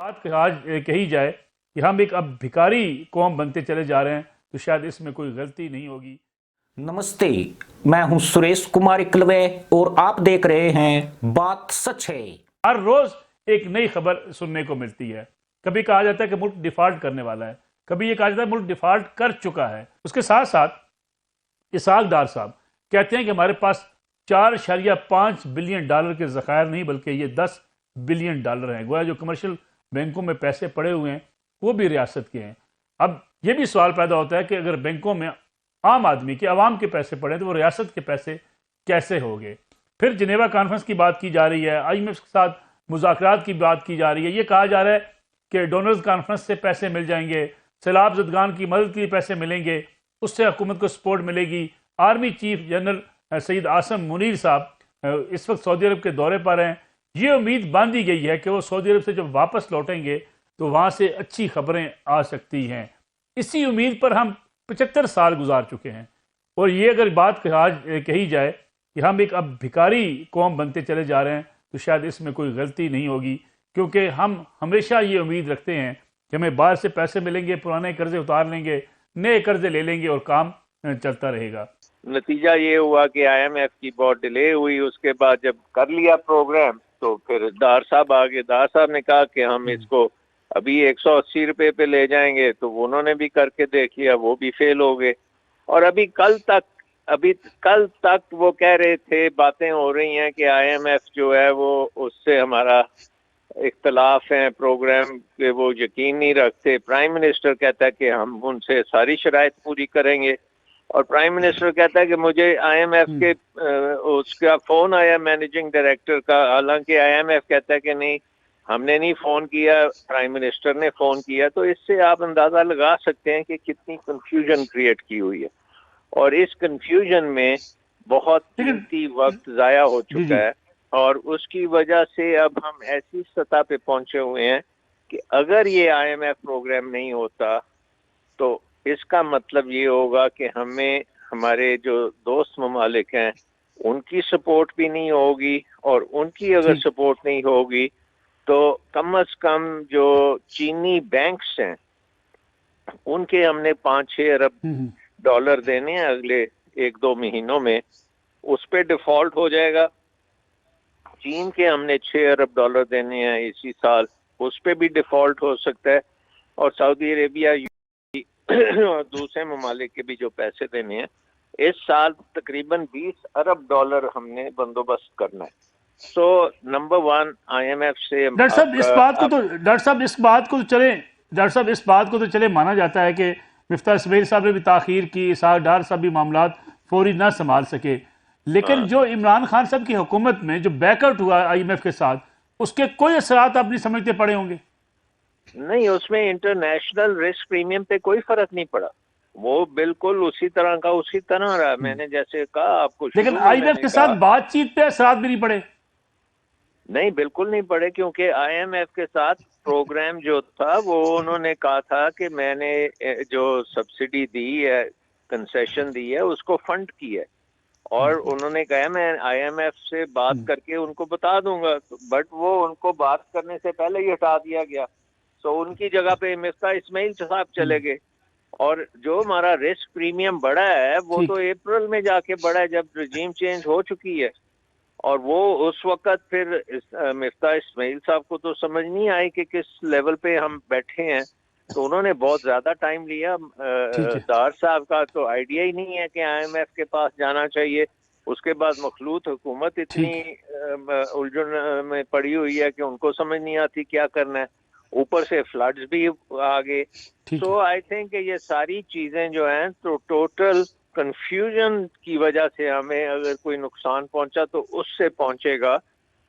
बात आज कही जाए कि हम एक अब भिखारी कौम बनते चले जा रहे हैं तो शायद इसमें कोई गलती नहीं होगी। नमस्ते, मैं हूं सुरेश कुमार इकलवे और आप देख रहे हैं बात सच है। हर रोज एक नई खबर सुनने को मिलती है। कभी कहा जाता है कि मुल्क डिफॉल्ट करने वाला है, कभी ये कहा जाता है मुल्क डिफॉल्ट कर चुका है। उसके साथ साथ इसहाक डार साहब कहते हैं कि हमारे पास 4.5 बिलियन डॉलर के ज़खायर नहीं बल्कि ये 10 बिलियन डॉलर हैं। गोया जो कमर्शियल बैंकों में पैसे पड़े हुए हैं वो भी रियासत के हैं। अब ये भी सवाल पैदा होता है कि अगर बैंकों में आम आदमी के आवाम के पैसे पड़े तो वो रियासत के पैसे कैसे होंगे। फिर जिनेवा कॉन्फ्रेंस की बात की जा रही है, IMF के साथ मुज़ाकरात की बात की जा रही है। ये कहा जा रहा है कि डोनर्स कॉन्फ्रेंस से पैसे मिल जाएंगे, सैलाब ज़दगान की मदद के लिए पैसे मिलेंगे, उससे हुकूमत को सपोर्ट मिलेगी। Army chief general Syed Asim Munir साहब इस वक्त सऊदी अरब के दौरे पर हैं। ये उम्मीद बांधी गई है कि वो सऊदी अरब से जब वापस लौटेंगे तो वहाँ से अच्छी खबरें आ सकती हैं। इसी उम्मीद पर हम 75 साल गुजार चुके हैं। और ये अगर बात आज कही जाए कि हम एक अब भिखारी कौम बनते चले जा रहे हैं तो शायद इसमें कोई गलती नहीं होगी, क्योंकि हम हमेशा ये उम्मीद रखते हैं कि हमें बाहर से पैसे मिलेंगे, पुराने कर्जे उतार लेंगे, नए कर्जे ले लेंगे और काम चलता रहेगा। नतीजा ये हुआ कि IMF की बहुत डिले हुई। उसके बाद जब कर लिया प्रोग्राम तो फिर डार साहब आ गए। डार साहब ने कहा कि हम इसको अभी 180 रुपए पे ले जाएंगे, तो उन्होंने भी करके देख लिया, वो भी फेल हो गए। और अभी कल तक वो कह रहे थे, बातें हो रही हैं कि IMF जो है वो उससे हमारा इख्तलाफ है प्रोग्राम के, वो यकीन नहीं रखते। प्राइम मिनिस्टर कहता है कि हम उनसे सारी शराइत पूरी करेंगे, और प्राइम मिनिस्टर कहता है कि मुझे IMF के उसका फोन आया मैनेजिंग डायरेक्टर का, हालांकि IMF कहता है कि नहीं, हमने नहीं फोन किया, प्राइम मिनिस्टर ने फोन किया। तो इससे आप अंदाजा लगा सकते हैं कि कितनी कंफ्यूजन क्रिएट की हुई है, और इस कंफ्यूजन में बहुत कीमती वक्त जाया हो चुका है। और उसकी वजह से अब हम ऐसी सतह पे पहुंचे हुए हैं कि अगर ये IMF प्रोग्राम नहीं होता तो इसका मतलब ये होगा कि हमें हमारे जो दोस्त ममालिक हैं उनकी सपोर्ट भी नहीं होगी, और उनकी अगर सपोर्ट नहीं होगी तो कम से कम जो चीनी बैंक्स हैं उनके हमने 5-6 अरब डॉलर देने हैं अगले 1-2 महीनों में, उस पे डिफॉल्ट हो जाएगा। चीन के हमने 6 अरब डॉलर देने हैं इसी साल, उस पे भी डिफॉल्ट हो सकता है। और सऊदी अरेबिया और दूसरे ममालिक के भी जो पैसे देने हैं, इस साल तकरीबन 20 अरब डॉलर हमने बंदोबस्त करना है। सो नंबर 1 IMF से डॉक्टर साहब इस बात को तो चले माना जाता है कि मिफ्ताह इस्माइल साहब ने भी ताखीर की, इसहाक डार साहब भी मामलात फौरी ना संभाल सके, लेकिन जो इमरान खान साहब की हुकूमत में जो बैकआउट हुआ IMF के साथ, उसके कोई असरात आप नहीं समझते पड़े होंगे? नहीं, उसमें इंटरनेशनल रिस्क प्रीमियम पे कोई फर्क नहीं पड़ा, वो बिल्कुल उसी तरह रहा। मैंने जैसे कहा आपको, लेकिन IMF के साथ बातचीत पे असरात भी नहीं पड़े। नहीं, बिल्कुल नहीं पड़े, क्योंकि IMF के साथ प्रोग्राम जो था वो उन्होंने कहा था कि मैंने जो सब्सिडी दी है, कंसेशन दी है, उसको फंड की है, और उन्होंने कहा मैं IMF से बात करके उनको बता दूंगा। बट वो उनको बात करने से पहले ही हटा दिया गया। तो उनकी जगह पे मिफ्ताह इस्माइल साहब चले गए, और जो हमारा रिस्क प्रीमियम बढ़ा है वो तो अप्रैल में जाके बढ़ा है, जब रिजीम चेंज हो चुकी है। और वो उस वक्त फिर मिफ्ताह इस्माइल साहब को तो समझ नहीं आई कि किस लेवल पे हम बैठे हैं, तो उन्होंने बहुत ज्यादा टाइम लिया। डार साहब का तो आइडिया ही नहीं है कि IMF के पास जाना चाहिए। उसके बाद मखलूत हुकूमत इतनी उलझन में पड़ी हुई है कि उनको समझ नहीं आती क्या करना है, ऊपर से फ्लड्स भी आ गए। सो आई थिंक ये सारी चीजें जो हैं, तो टोटल कंफ्यूजन की वजह से हमें अगर कोई नुकसान पहुंचा तो उससे पहुंचेगा।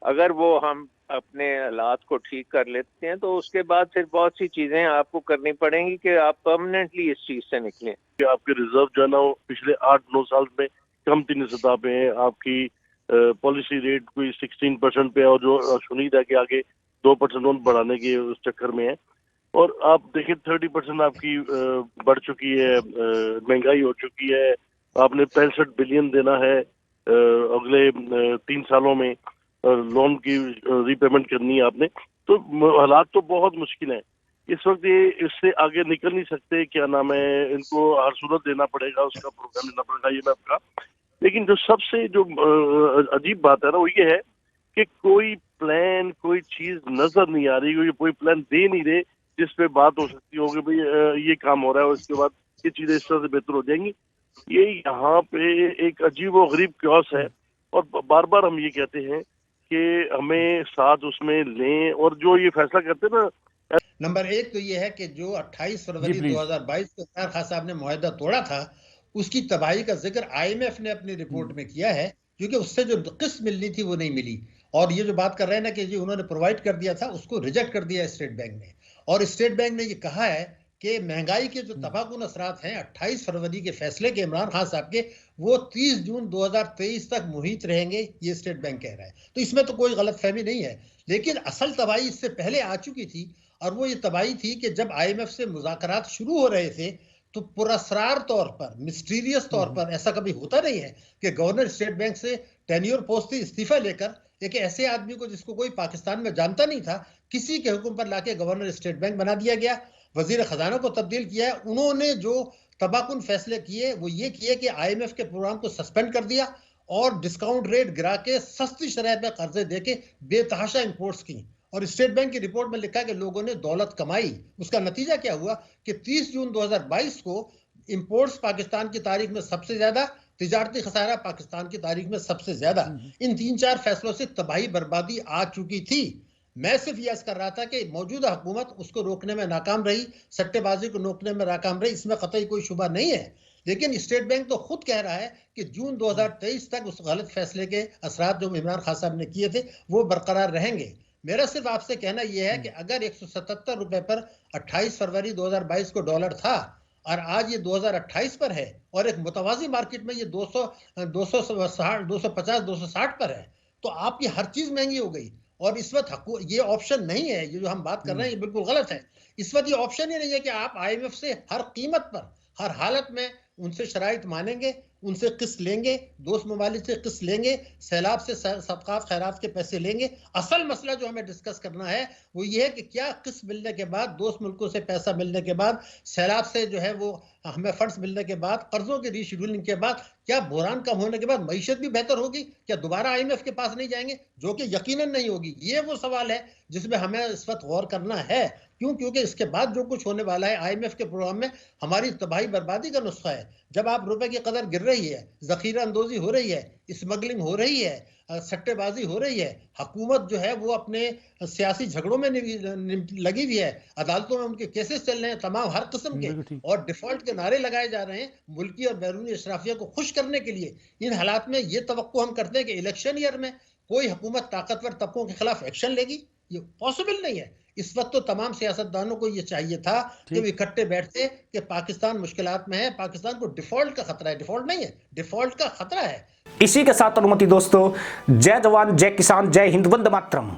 अगर वो हम अपने हालात को ठीक कर लेते हैं तो उसके बाद फिर बहुत सी चीजें आपको करनी पड़ेंगी कि आप परमानेंटली इस चीज से निकलें। आपके रिजर्व जो है ना वो पिछले 8-9 साल में कम 3 सतह पे है। आपकी पॉलिसी रेट कोई 16% पे है, और जो सुनीद है कि आगे 2% बढ़ाने के उस चक्कर में है। और आप देखिए 30% आपकी बढ़ चुकी है, महंगाई हो चुकी है। आपने 65 बिलियन देना है अगले 3 सालों में, लोन की रीपेमेंट करनी है आपने। تو حالات تو بہت مشکل ہیں اس وقت. یہ اس سے آگے نکل نہیں سکتے. کیا نام ہے, ان کو ہر صورت دینا پڑے گا, اس کا پروگرام لینا پڑے گا, یہ میں آپ کا. لیکن جو سب سے جو عجیب بات ہے نا, وہ یہ ہے کہ کوئی پلان, کوئی چیز نظر نہیں آ رہی, کوئی پلان دے نہیں رہے جس پہ بات ہو سکتی ہو کہ بھئی یہ کام ہو رہا ہے اور اس کے بعد یہ چیزیں اس طرح سے بہتر ہو جائیں گی. یہ یہاں پہ ایک عجیب و غریب کیوس ہے, اور بار بار ہم یہ کہتے ہیں کہ ہمیں ساتھ اس میں لیں, اور جو یہ فیصلہ کرتے ہیں نا. نمبر ایک تو یہ ہے کہ جو 28 فروری 2022 کو عمران خان صاحب نے معاہدہ توڑا تھا, اس کی تباہی کا ذکر آئی ایم ایف نے اپنی رپورٹ میں کیا ہے, کیونکہ اس سے جو قسط ملنی تھی وہ نہیں ملی. اور یہ جو بات کر رہے ہیں نا کہ انہوں نے پرووائڈ کر دیا تھا, اس کو ریجیکٹ کر دیا اسٹیٹ بینک نے. اور اسٹیٹ بینک نے یہ کہا ہے کہ مہنگائی کے جو تباہ اثرات ہیں 28 فروری کے فیصلے کے عمران خان صاحب کے, وہ 30 جون 2023 تک محیط رہیں گے, یہ اسٹیٹ بینک کہہ رہا ہے. تو اس میں تو کوئی غلط فہمی نہیں ہے, لیکن اصل تباہی اس سے پہلے آ چکی تھی, اور وہ یہ تباہی تھی کہ جب آئی ایم ایف سے مذاکرات شروع ہو رہے تھے تو پراسرار طور پر, مسٹیریس طور پر, ایسا کبھی ہوتا نہیں ہے کہ گورنر اسٹیٹ بینک سے ٹینیور پوسٹ سے استعفیٰ لے کر ایک ایسے آدمی کو جس کو کوئی پاکستان میں جانتا نہیں تھا, کسی کے حکم پر لا کے گورنر اسٹیٹ بینک بنا دیا گیا, وزیر خزانہ کو تبدیل کیا ہے. انہوں نے جو تباکن فیصلے کیے وہ یہ کیے کہ آئی ایم ایف کے پروگرام کو سسپینڈ کر دیا اور ڈسکاؤنٹ ریٹ گرا کے سستی شرح پہ قرضے دے کے بے تحاشا امپورٹس کی. اور اسٹیٹ بینک کی رپورٹ میں لکھا کہ لوگوں نے دولت کمائی. اس کا نتیجہ کیا ہوا کہ 30 جون 2022 کو امپورٹس پاکستان کی تاریخ میں سب سے زیادہ, تجارتی خسارہ پاکستان کی تاریخ میں سب سے زیادہ. ان 3-4 فیصلوں سے تباہی بربادی آ چکی تھی. میں صرف یہ عرض کر رہا تھا کہ موجودہ حکومت اس کو روکنے میں ناکام رہی, سٹے بازی کو روکنے میں ناکام رہی, اس میں قطعی کوئی شبہ نہیں ہے. لیکن اسٹیٹ بینک تو خود کہہ رہا ہے کہ جون 2023 تک اس غلط فیصلے کے اثرات جو عمران خان صاحب نے کیے تھے وہ برقرار رہیں گے. میرا صرف آپ سے کہنا یہ ہے کہ اگر 177 روپے پر 28 فروری 2022 کو ڈالر تھا اور آج یہ 2028 پر ہے, اور ایک متوازی مارکیٹ میں یہ 250-260 پر ہے, تو آپ کی ہر چیز مہنگی ہو گئی. اور اس وقت یہ آپشن نہیں ہے, یہ جو ہم بات کر رہے ہیں یہ بالکل غلط ہے. اس وقت یہ آپشن ہی نہیں ہے کہ آپ آئی ایم ایف سے ہر قیمت پر, ہر حالت میں ان سے شرائط مانیں گے, ان سے قسط لیں گے, دوست ممالک سے قسط لیں گے, سیلاب سے صدقات خیرات کے پیسے لیں گے. اصل مسئلہ جو ہمیں ڈسکس کرنا ہے وہ یہ ہے کہ کیا قسط ملنے کے بعد, دوست ملکوں سے پیسہ ملنے کے بعد, سیلاب سے جو ہے وہ ہمیں فنڈز ملنے کے بعد, قرضوں کی ری شیڈولنگ کے بعد, کیا بحران کم ہونے کے بعد معیشت بھی بہتر ہوگی؟ کیا دوبارہ آئی ایم ایف کے پاس نہیں جائیں گے؟ جو کہ یقیناً نہیں ہوگی. یہ وہ سوال ہے جس میں ہمیں اس وقت غور کرنا ہے. کیوں؟ کیونکہ اس کے بعد جو کچھ ہونے والا ہے آئی ایم ایف کے پروگرام میں ہماری تباہی بربادی کا نسخہ ہے. جب آپ روپے کی قدر گر رہی ہے, ذخیرہ اندوزی ہو رہی ہے, اسمگلنگ ہو رہی ہے, سٹے بازی ہو رہی ہے, حکومت جو ہے وہ اپنے سیاسی جھگڑوں میں لگی ہوئی ہے, عدالتوں میں ان کے کیسز چل رہے ہیں تمام ہر قسم کے, اور ڈیفالٹ کے نعرے لگائے جا رہے ہیں ملکی اور بیرونی اشرافیہ کو خوش کرنے کے لیے. ان حالات میں یہ توقع ہم کرتے ہیں کہ الیکشن ایئر میں کوئی حکومت طاقتور طبقوں کے خلاف ایکشن لے گی, یہ پاسبل نہیں ہے. اس وقت تو تمام سیاستدانوں کو یہ چاہیے تھا کہ وہ اکٹھے بیٹھتے کہ پاکستان مشکلات میں ہے, پاکستان کو ڈیفالٹ کا خطرہ ہے, ڈیفالٹ نہیں ہے, ڈیفالٹ کا خطرہ ہے. اسی کے ساتھ انمتی دوستو, جے جوان جے کسان جے ہند, وندے ماترم.